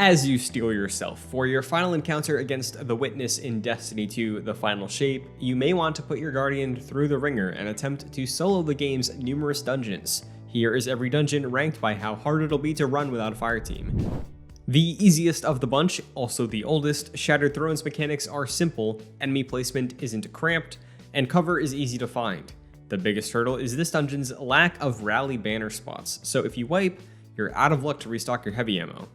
as you steel yourself for your final encounter against the Witness in Destiny 2 The Final Shape, you may want to put your Guardian through the ringer and attempt to solo the game's numerous dungeons. Here is every dungeon ranked by how hard it'll be to run without a Fireteam. The easiest of the bunch, also the oldest, Shattered Throne's mechanics are simple, enemy placement isn't cramped, and cover is easy to find. The biggest hurdle is this dungeon's lack of rally banner spots, so if you wipe, you're out of luck to restock your heavy ammo,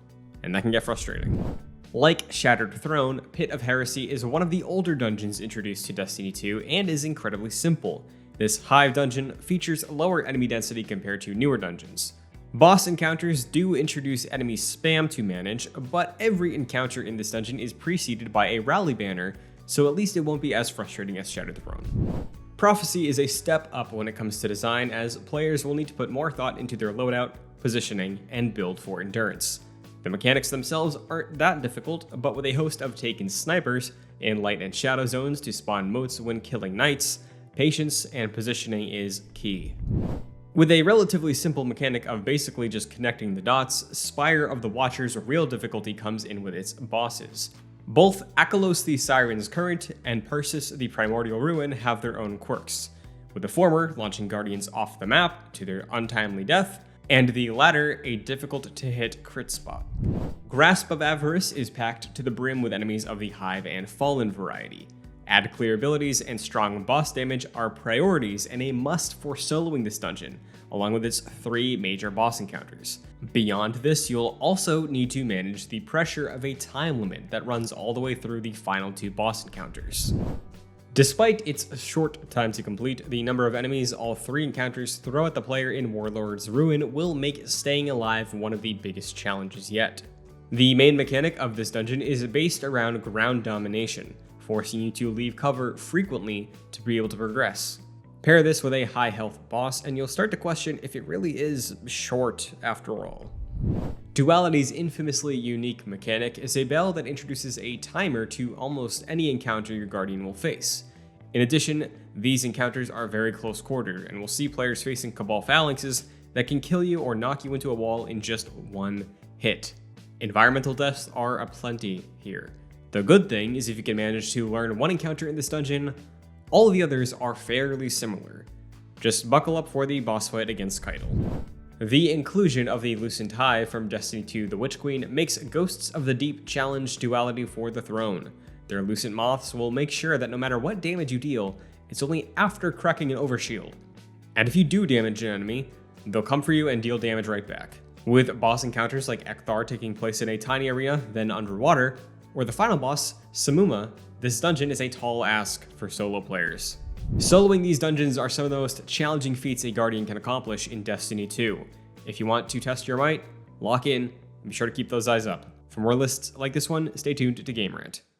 and that can get frustrating. Like Shattered Throne, Pit of Heresy is one of the older dungeons introduced to Destiny 2 and is incredibly simple. This hive dungeon features lower enemy density compared to newer dungeons. Boss encounters do introduce enemy spam to manage, but every encounter in this dungeon is preceded by a rally banner, so at least it won't be as frustrating as Shattered Throne. Prophecy is a step up when it comes to design, as players will need to put more thought into their loadout, positioning, and build for endurance. The mechanics themselves aren't that difficult, but with a host of taken snipers in light and shadow zones to spawn motes when killing knights, patience and positioning is key. With a relatively simple mechanic of basically just connecting the dots, Spire of the Watcher's real difficulty comes in with its bosses. Both Akalos the Siren's Current and Persis the Primordial Ruin have their own quirks, with the former launching guardians off the map to their untimely death, and the latter a difficult-to-hit crit spot. Grasp of Avarus is packed to the brim with enemies of the Hive and Fallen variety. Add clear abilities and strong boss damage are priorities and a must for soloing this dungeon, along with its 3 major boss encounters. Beyond this, you'll also need to manage the pressure of a time limit that runs all the way through the final 2 boss encounters. Despite its short time to complete, the number of enemies all 3 encounters throw at the player in Warlords Ruin will make staying alive one of the biggest challenges yet. The main mechanic of this dungeon is based around ground domination, forcing you to leave cover frequently to be able to progress. Pair this with a high health boss and you'll start to question if it really is short after all. Duality's infamously unique mechanic is a bell that introduces a timer to almost any encounter your Guardian will face. In addition, these encounters are very close quartered and will see players facing Cabal phalanxes that can kill you or knock you into a wall in just one hit. Environmental deaths are aplenty here. The good thing is if you can manage to learn one encounter in this dungeon, all of the others are fairly similar. Just buckle up for the boss fight against Keitel. The inclusion of the Lucent Hive from Destiny 2 The Witch Queen makes Ghosts of the Deep challenge Duality for the throne. Their Lucent Moths will make sure that no matter what damage you deal, it's only after cracking an overshield. And if you do damage an enemy, they'll come for you and deal damage right back. With boss encounters like Ekthar taking place in a tiny area, then underwater, or the final boss, Samuma, this dungeon is a tall ask for solo players. Soloing these dungeons are some of the most challenging feats a Guardian can accomplish in Destiny 2. If you want to test your might, lock in, and be sure to keep those eyes up. For more lists like this one, stay tuned to Game Rant.